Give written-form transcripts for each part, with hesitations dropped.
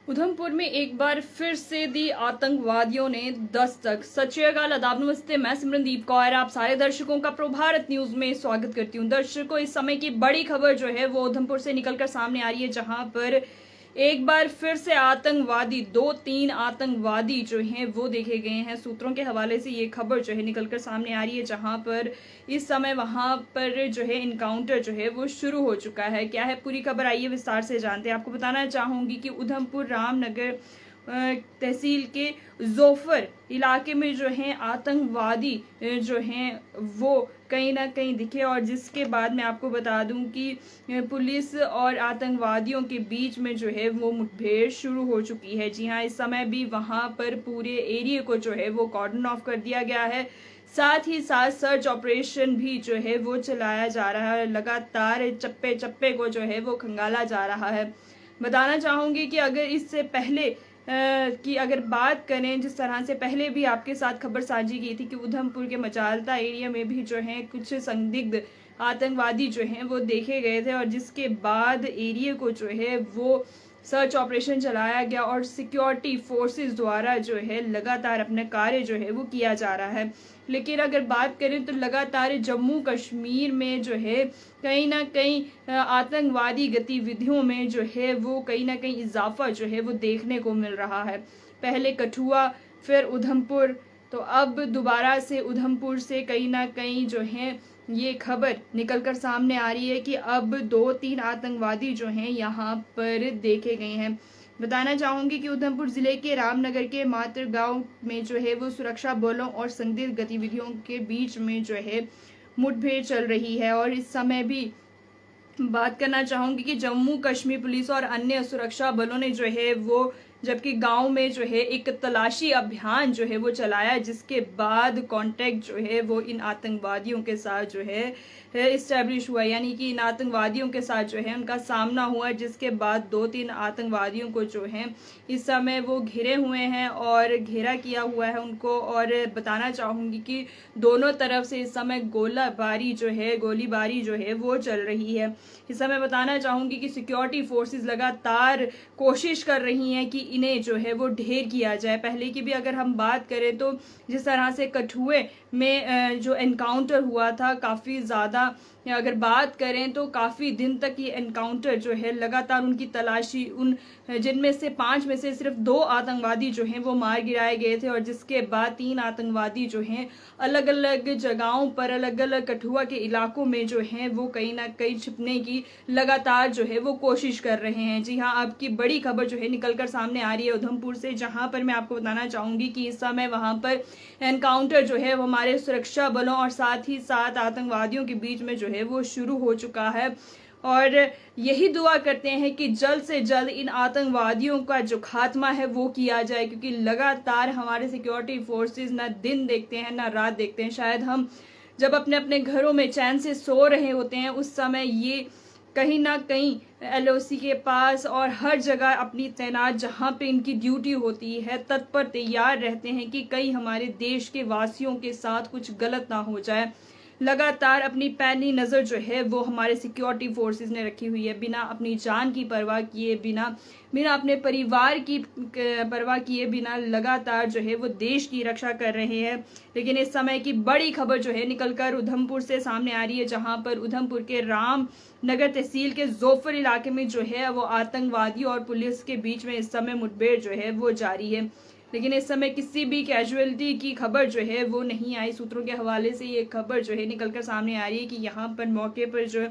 उधमपुर में एक बार फिर से दी आतंकवादियों ने दस्तक। सत श्री अकाल, आदाब, नमस्ते। मैं सिमरनदीप कौर आप सारे दर्शकों का प्रभारत न्यूज में स्वागत करती हूं। दर्शकों, इस समय की बड़ी खबर जो है वो उधमपुर से निकलकर सामने आ रही है, जहां पर एक बार फिर से आतंकवादी, 2-3 आतंकवादी जो हैं वो देखे गए हैं। सूत्रों के हवाले से ये खबर जो है निकलकर सामने आ रही है, जहां पर इस समय वहां पर जो है इनकाउंटर जो है वो शुरू हो चुका है। क्या है पूरी खबर, आइए विस्तार से जानते हैं। आपको बताना चाहूंगी कि उधमपुर रामनगर तहसील के जोफर इलाके में जो है आतंकवादी जो हैं वो कहीं ना कहीं दिखे, और जिसके बाद मैं आपको बता दूं कि पुलिस और आतंकवादियों के बीच में जो है वो मुठभेड़ शुरू हो चुकी है। जी हाँ, इस समय भी वहां पर पूरे एरिया को जो है वो कॉर्डन ऑफ कर दिया गया है। साथ ही साथ सर्च ऑपरेशन भी जो है वो चलाया जा रहा है। लगातार चप्पे चप्पे को जो है वो खंगाला जा रहा है। बताना चाहूंगी कि अगर इससे पहले की अगर बात करें, जिस तरह से पहले भी आपके साथ खबर साझी की थी कि उधमपुर के मचालता एरिया में भी जो है कुछ संदिग्ध आतंकवादी जो हैं वो देखे गए थे, और जिसके बाद एरिया को जो है वो सर्च ऑपरेशन चलाया गया और सिक्योरिटी फोर्सेस द्वारा जो है लगातार अपना कार्य जो है वो किया जा रहा है। लेकिन अगर बात करें तो लगातार जम्मू कश्मीर में जो है कहीं ना कहीं आतंकवादी गतिविधियों में जो है वो कहीं ना कहीं इजाफा जो है वो देखने को मिल रहा है। पहले कठुआ, फिर उधमपुर, तो अब दोबारा से उधमपुर से कहीं ना कहीं जो है ये खबर निकलकर सामने आ रही है कि अब 2-3 आतंकवादी जो हैं यहाँ पर देखे गए हैं। बताना चाहूंगी कि उधमपुर जिले के रामनगर के मात्र गांव में जो है वो सुरक्षा बलों और संदिग्ध गतिविधियों के बीच में जो है मुठभेड़ चल रही है। और इस समय भी बात करना चाहूंगी कि जम्मू कश्मीर पुलिस और अन्य सुरक्षा बलों ने जो है वो जबकि गांव में जो है एक तलाशी अभियान जो है वो चलाया, जिसके बाद कांटेक्ट जो है वो इन आतंकवादियों के साथ जो है इस्टेब्लिश हुआ, यानी कि इन आतंकवादियों के साथ जो है उनका सामना हुआ, जिसके बाद 2-3 आतंकवादियों को जो है इस समय वो घिरे हुए हैं और घेरा किया हुआ है उनको। और बताना चाहूंगी कि दोनों तरफ से इस समय गोलीबारी जो है वो चल रही है। इस समय बताना चाहूंगी कि सिक्योरिटी फोर्सेस लगातार कोशिश कर रही हैं कि इन्हें जो है वो ढेर किया जाए। पहले की भी अगर हम बात करें तो जिस तरह से कठुए में जो एनकाउंटर हुआ था, काफ़ी ज़्यादा अगर बात करें तो काफ़ी दिन तक ये एनकाउंटर जो है लगातार उनकी तलाशी, उन जिनमें से 5 में से सिर्फ 2 आतंकवादी जो हैं वो मार गिराए गए थे, और जिसके बाद 3 आतंकवादी जो हैं अलग अलग जगहों पर, अलग अलग कठुआ के इलाकों में जो हैं वो कहीं ना कहीं छिपने की लगातार जो है वो कोशिश कर रहे हैं। जी हाँ, आपकी बड़ी खबर जो है निकलकर सामने आ रही है उधमपुर से, जहां पर मैं आपको बताना चाहूंगी कि इस समय वहां पर एनकाउंटर जो है वो हमारे सुरक्षा बलों और साथ ही साथ आतंकवादियों के बीच में जो है वो शुरू हो चुका है। और यही दुआ करते हैं कि जल्द से जल्द इन आतंकवादियों का जो खात्मा है वो किया जाए, क्योंकि लगातार हमारे सिक्योरिटी फोर्सेस ना दिन देखते हैं ना रात देखते हैं। शायद हम जब अपने अपने घरों में चैन से सो रहे होते हैं उस समय ये कहीं ना कहीं एलओसी के पास और हर जगह अपनी तैनात, जहां पे इनकी ड्यूटी होती है, तत्पर तैयार रहते हैं कि कहीं हमारे देश के वासियों के साथ कुछ गलत ना हो जाए। लगातार अपनी पैनी नज़र जो है वो हमारे सिक्योरिटी फोर्सेस ने रखी हुई है, बिना अपनी जान की परवाह किए, बिना अपने परिवार की परवाह किए बिना लगातार जो है वो देश की रक्षा कर रहे हैं। लेकिन इस समय की बड़ी खबर जो है निकलकर उधमपुर से सामने आ रही है, जहां पर उधमपुर के रामनगर तहसील के जोफर इलाके में जो है वो आतंकवादी और पुलिस के बीच में इस समय मुठभेड़ जो है वो जारी है। लेकिन इस समय किसी भी कैजुअलिटी की खबर जो है वो नहीं आई। सूत्रों के हवाले से ये खबर जो है निकलकर सामने आ रही है कि यहाँ पर मौके पर जो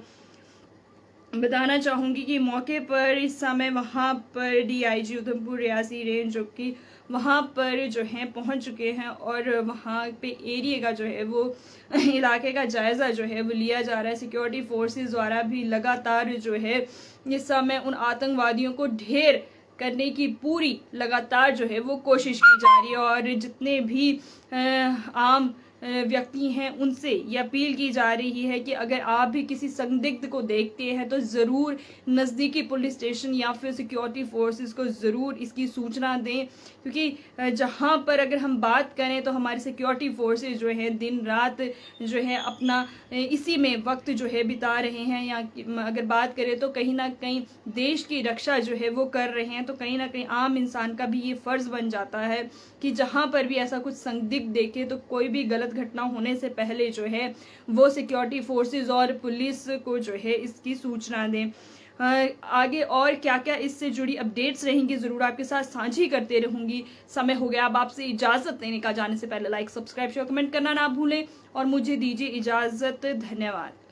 बताना चाहूंगी कि मौके पर इस समय वहाँ पर डीआईजी उधमपुर रियासी रेंज जो कि वहाँ पर जो है पहुँच चुके हैं, और वहाँ पे एरिया का जो है वो इलाके का जायजा जो है वो लिया जा रहा है। सिक्योरिटी फोर्सेस द्वारा भी लगातार जो है इस समय उन आतंकवादियों को ढेर करने की पूरी लगातार जो है वो कोशिश की जा रही है। और जितने भी आम व्यक्ति हैं उनसे ये अपील की जा रही है कि अगर आप भी किसी संदिग्ध को देखते हैं तो ज़रूर नज़दीकी पुलिस स्टेशन या फिर सिक्योरिटी फोर्सेस को ज़रूर इसकी सूचना दें, क्योंकि जहां पर अगर हम बात करें तो हमारी सिक्योरिटी फोर्सेस जो है दिन रात जो है अपना इसी में वक्त जो है बिता रहे हैं, या अगर बात करें तो कहीं ना कहीं देश की रक्षा जो है वो कर रहे हैं। तो कहीं ना कहीं आम इंसान का भी ये फर्ज बन जाता है कि जहां पर भी ऐसा कुछ संदिग्ध देखे तो कोई भी गलत घटना होने से पहले जो है वो सिक्योरिटी फोर्सेस और पुलिस को जो है इसकी सूचना दें। आगे और क्या क्या इससे जुड़ी अपडेट्स रहेंगी ज़रूर आपके साथ साझी करते रहूंगी। समय हो गया अब आपसे इजाज़त लेने का। जाने से पहले लाइक, सब्सक्राइब, शेयर, कमेंट करना ना भूलें और मुझे दीजिए इजाज़त। धन्यवाद।